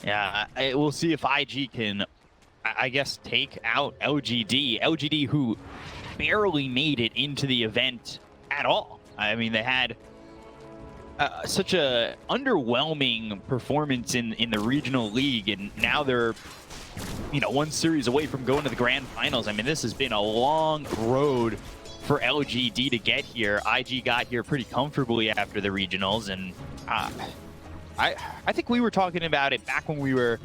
Yeah, we'll see if IG can, I guess, take out LGD. LGD, who barely made it into the event at all. I mean, they had such a underwhelming performance in the regional league, and now they're, you know, one series away from going to the grand finals. I mean, this has been a long road for LGD to get here. IG got here pretty comfortably after the regionals, and I think we were talking about it back when we were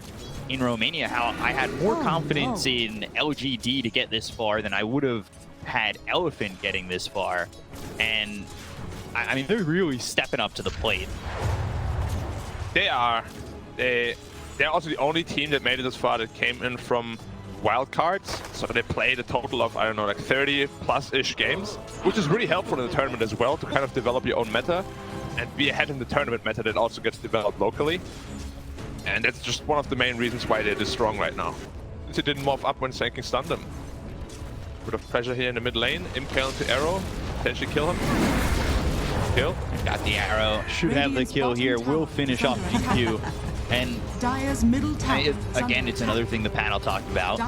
in Romania, how I had more confidence in LGD to get this far than I would have had Elephant getting this far. And I mean, they're really stepping up to the plate. They are. They're also the only team that made it this far that came in from wildcards. So they played a total of, I don't know, like 30+-ish games, which is really helpful in the tournament as well to kind of develop your own meta and be ahead in the tournament meta that also gets developed locally. And that's just one of the main reasons why they're this strong right now. Since it didn't morph up when Sanking stunned them. Bit of pressure here in the mid lane. Impale into arrow. Potentially kill him. Kill. Got the arrow. Should have the kill here. Will finish off GQ. And again, it's another thing the panel talked about.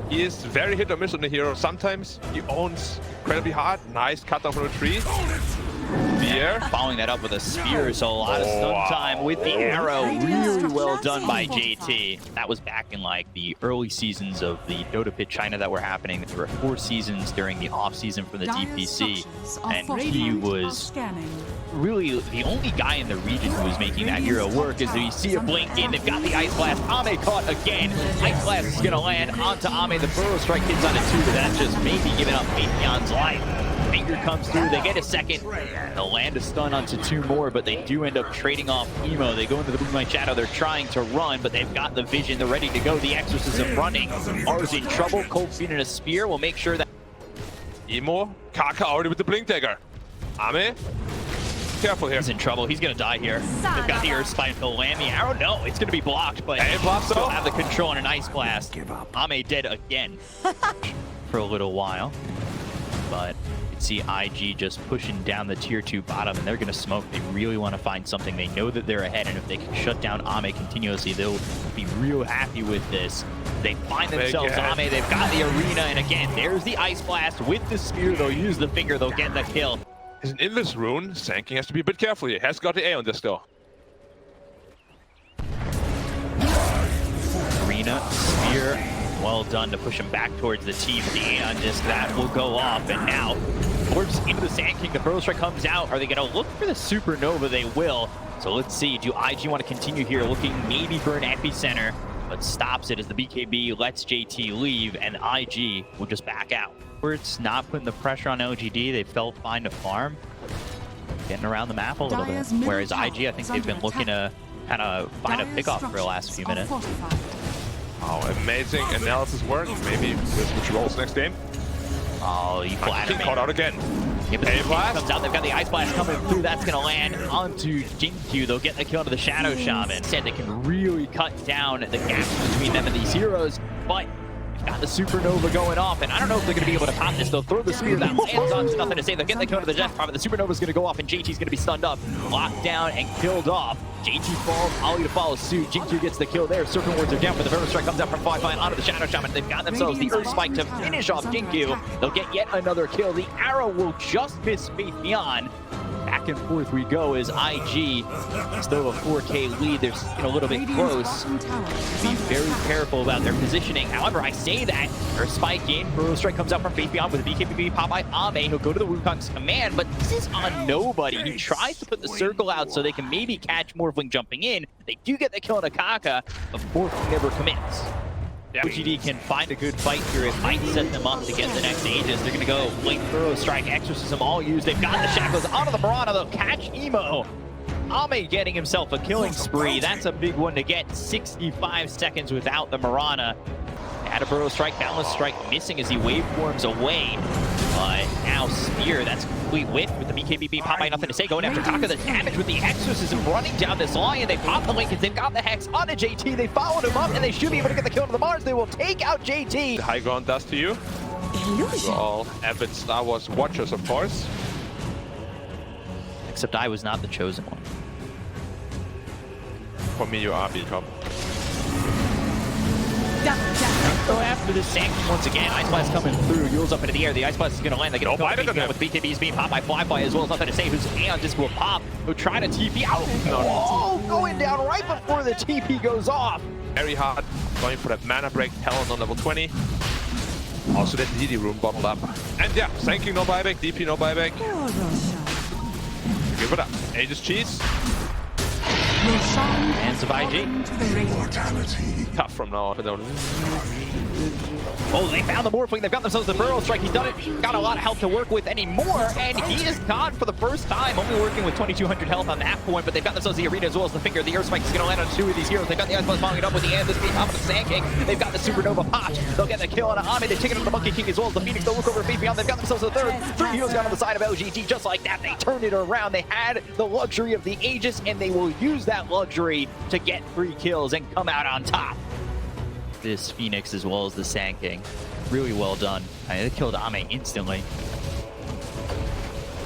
He is very hit or miss on the hero. Sometimes he owns incredibly hard. Nice cut down from the tree. Spear. Following that up with a spear, so a lot of stun time with the arrow. Really well done by JT. That was back in like the early seasons of the Dota Pit China that were happening. There were 4 seasons during the off season for the DPC, and he was really the only guy in the region who was making that hero work. As you see a blink in, they've got the Ice Blast. Ame caught again. Ice Blast is going to land onto Ame. The Burrow Strike hits on it too, but that's just maybe giving up Faithion's life. Finger comes through, they get a second. They'll land a stun onto 2 more, but they do end up trading off Emo. They go into the Blue Light Shadow, they're trying to run, but they've got the vision, they're ready to go. The Exorcism running. R's in trouble, Cold Feet and a spear will make sure that... Emo, Kaka already with the Blink Dagger. Ame, careful here. He's in trouble, he's gonna die here. They've got the Earth Spine, they'll land the arrow. No, it's gonna be blocked, but still have the control on an Ice Blast. Ame dead again for a little while, but see IG just pushing down the tier 2 bottom, and they're going to smoke. They really want to find something. They know that they're ahead, and if they can shut down Ame continuously, they'll be real happy with this. They find themselves Ame, they've got the arena, and again, there's the Ice Blast with the spear. They'll use the finger, they'll get the kill. As an endless rune, Sanking has to be a bit careful here. Has got the A on this though. Arena, spear, well done to push him back towards the team. The A on disc, that will go off, and now Orbs into the Sand King. The Burrow Strike comes out. Are they going to look for the Supernova? They will. So let's see. Do IG want to continue here, looking maybe for an epicenter, but stops it as the BKB lets JT leave, and IG will just back out. It's not putting the pressure on LGD. They felt fine to farm, getting around the map a little bit. Whereas IG, I think they've been looking to kind of find a pickoff for the last few minutes. Oh, amazing analysis work. Maybe we'll switch roles next game. Oh, you flattered me. Caught out again. Yeah, but the blast comes out. They've got the Ice Blast coming through. That's going to land onto Jinkyu. They'll get the kill to the Shadow Shaman. Instead, they can really cut down the gaps between them and these heroes. But they've got the Supernova going off, and I don't know if they're going to be able to pop this. They'll throw the spear that lands onto nothing to say. They'll get the kill to the Death Prophet. The Supernova's going to go off, and JT's going to be stunned up, locked down, and killed off. JT falls, Ollie to follow suit. Jinkyu gets the kill there. Serpent Wards are down, but the Burrow Strike comes out from far behind onto the Shadow Shaman. They've got themselves the Earth Spike to finish off Jinkyu. They'll get yet another kill. The arrow will just miss Faith Beyond. Back and forth we go as IG still a 4K lead. They're sticking a little bit close. Be very careful about their positioning. However, I say that Earth Spike in. Burrow Strike comes out from Faith Beyond with a BKB pop by Ame. He'll go to the Wukong's command, but this is on nobody. He tries to put the circle out so they can maybe catch Morphling jumping in. They do get the kill on Akaka, but Morphling never commits. LGD can find a good fight here. It might set them up to get the next Aegis. They're going to go late Burrow Strike, Exorcism all used. They've got the Shackles onto the Mirana. They'll catch Emo. Ame getting himself a killing spree. That's a big one to get. 65 seconds without the Mirana. Had a Burrow Strike, Boundless Strike missing as he waveforms away. But now Spear, that's complete whiff with the BKB pop by nothing to say. Going after Kaka, the damage with the Exorcism running down this line. They pop the Lincolns, they've got the Hex onto JT. They followed him up and they should be able to get the kill to the Mars. They will take out JT. The high ground does to you. We're all avid Star Wars watchers, of course. Except I was not the chosen one. For me, you are, B-Top. Go after this Sankey once again. Ice Blast coming through. Yule's up into the air. The Ice Blast is going to land. They get a with BKBs being popped by Flyby as well. It's nothing to say who's Aeon just will pop. He'll try to TP out. Oh, going down right before the TP goes off. Very hard. Going for that mana break. Talon on level 20. Also that DD room bottled up. And yeah, Sankey no buyback. DP no buyback. Give it up. Aegis cheese. Hands of IG. Tough from now on. Oh, they found the Morphling. They've got themselves the Burrow Strike. He's done it. Got a lot of health to work with anymore. And he is gone for the first time. Only working with 2,200 health on that point. But they've got themselves the Arena as well as the Finger. The Air Spike is going to land on 2 of these heroes. They've got the Ice Blast following it up with the Amethyst being top of the Sand King. They've got the Supernova Potch. They'll get the kill on Ame. They've taken on the Monkey King as well as the Phoenix. They'll look over Faith Beyond. They've got themselves the third. 3 heroes down on the side of LGD. Just like that, they turned it around. They had the luxury of the Aegis, and they will use that luxury to get 3 kills and come out on top. This Phoenix as well as the Sand King. Really well done. They killed Ame instantly.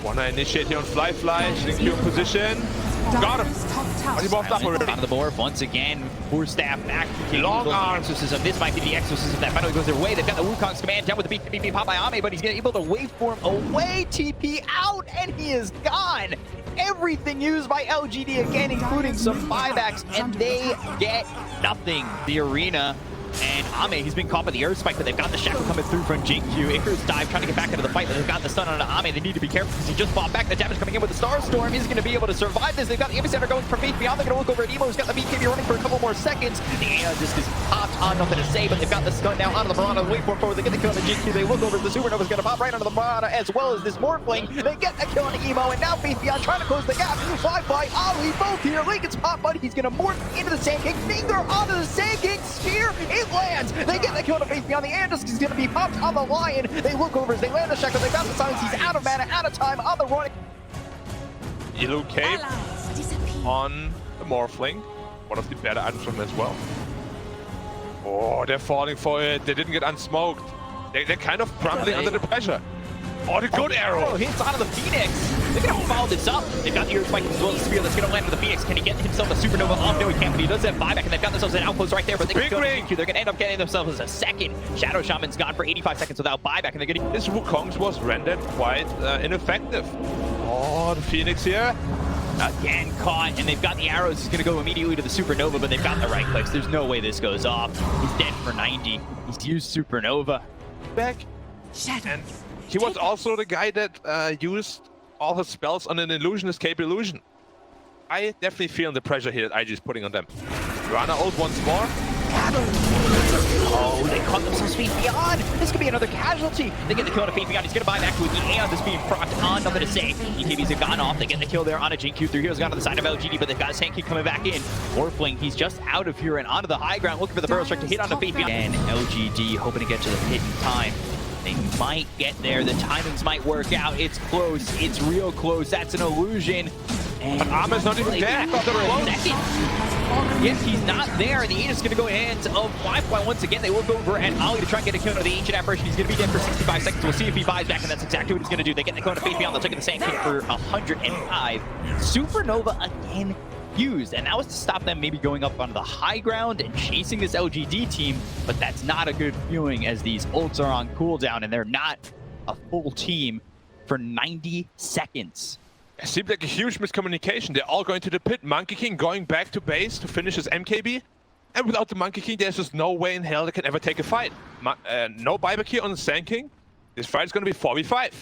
Wanna initiate here on Fly. Shinky in position. Got him. He buffed up already. On the board once again. Poor staff back. Long arms. Exorcism. This might be the exorcism that finally goes their way. They've got the Wukong's command down with the BKB pop by Ame, but he's able to waveform away, TP out, and he is gone. Everything used by LGD again, including some buybacks, and they get nothing. The Arena. And Ame, he's been caught by the Earth Spike, but they've got the Shackle coming through from Jinkyu. Icarus dive, trying to get back into the fight, but they've got the stun on Ame. They need to be careful because he just fought back. The damage coming in with the Starstorm. He's going to be able to survive this. They've got the Epicenter going from Faith Beyond. They're going to look over at Emo, who's got the BKB running for a couple more seconds. The Aeon disc is popped on, nothing to say, but they've got the stun now onto the Mirana. Waveform forward. They get the kill on the Jinkyu. They look over. The Supernova's going to pop right onto the Mirana as well as this Morphling. They get the kill on Emo, and now Faith Beyond trying to close the gap. Fly, Ali, both here. Link gets popped, but he's going to morph into the Sand King. Finger onto the Sand King. Spear, it lands. They get the kill to Faith Beyond. The Aeon disc is going to be popped on the Lion. They look over as they land the Shackle. They got the silence. He's out of mana, out of time on the run. Yellow Cape on the Morphling. One of the better items from him as well. Oh, they're falling for it. They didn't get unsmoked. They're kind of crumbling under the pressure. Oh, the good arrow. Hits onto the Phoenix. They're going to follow this up. They've got the Earth Spike as well as the Spear that's going to land on the Phoenix. Can he get himself a Supernova off? No, he can't, but he does have buyback, and they've got themselves an outpost right there, but they can go to Jinkyu. They're going to end up getting themselves a second. Shadow Shaman's gone for 85 seconds without buyback, and they're getting... This Wukong's was rendered quite ineffective. Oh, the Phoenix here. Again caught, and they've got the arrows. He's going to go immediately to the Supernova, but they've got the right clicks. There's no way this goes off. He's dead for 90. He's used Supernova. Back. And he was also the guy that used all his spells on an illusion, escape illusion. I definitely feel the pressure here that IG is putting on them. Mirana ult once more. Oh, they caught themselves Faith Beyond. This could be another casualty. They get the kill on Faith Beyond. He's going to buy back with the Aeon just being procced on. Nothing to say. EKBs have gone off. They get the kill there on a Jinkyu. 3 heroes gone to the side of LGD, but they've got Sankey coming back in. Morphling, he's just out of here and onto the high ground, looking for the Burrow Strike to hit onto Faith Beyond. And LGD hoping to get to the pit in time. They might get there. The timings might work out. It's close. It's real close. That's an illusion. And but Amen's not even there. Yes, he's not there. And the Aegis is going to go in hands of Fly once again. They look over at Ali to try and get a kill on the Ancient Apparition. He's going to be dead for 65 seconds. We'll see if he buys back, and that's exactly what he's going to do. They get the kill on Faith Beyond. They're taking the Sand King for 105. Supernova again used, and that was to stop them maybe going up onto the high ground and chasing this LGD team, but that's not a good feeling as these ults are on cooldown and they're not a full team for 90 seconds. It seemed like a huge miscommunication. They're all going to the pit. Monkey King going back to base to finish his MKB. And without the Monkey King, there's just no way in hell they can ever take a fight. No buyback here on the Sand King. This fight is going to be 4v5.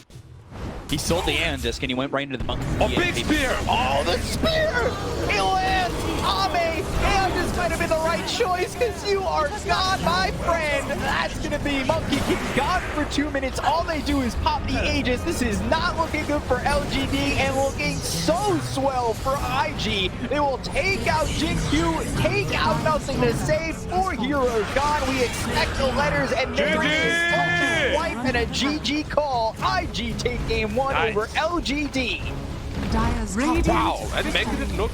He sold the Aeon disc and he went right into the Monkey King. Oh, big spear! Oh, the spear! It lands! Ame! Aeon disc might have been the right choice because you are gone, my friend! That's going to be Monkey King gone for 2 minutes. All they do is pop the Aegis. This is not looking good for LGD and looking so swell for IG. They will take out Jinkyu, take out Nothing to Say. 4 heroes gone. We expect the letters and there is ultimate wipe and a GG call. IG take game 1 over LGD. Wow, and making it look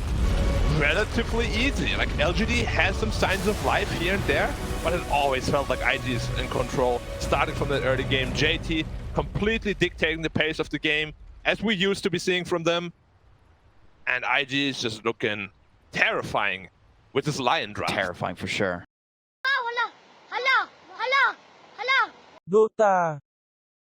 relatively easy. Like LGD has some signs of life here and there, but it always felt like IG is in control. Starting from the early game, JT completely dictating the pace of the game, as we used to be seeing from them. And IG is just looking terrifying with this Lion drop. Terrifying for sure. Hala! Hala! Hala! Dota